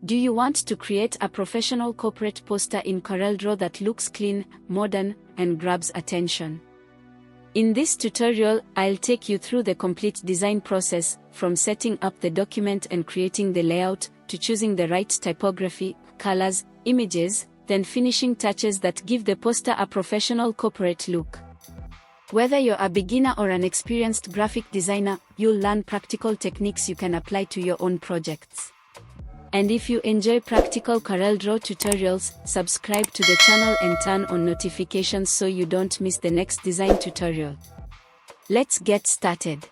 Do you want to create a professional corporate poster in CorelDRAW that looks clean, modern, and grabs attention? In this tutorial, I'll take you through the complete design process, from setting up the document and creating the layout, to choosing the right typography, colors, images, then finishing touches that give the poster a professional corporate look. Whether you're a beginner or an experienced graphic designer, you'll learn practical techniques you can apply to your own projects. And if you enjoy practical CorelDRAW tutorials, subscribe to the channel and turn on notifications so you don't miss the next design tutorial. Let's get started.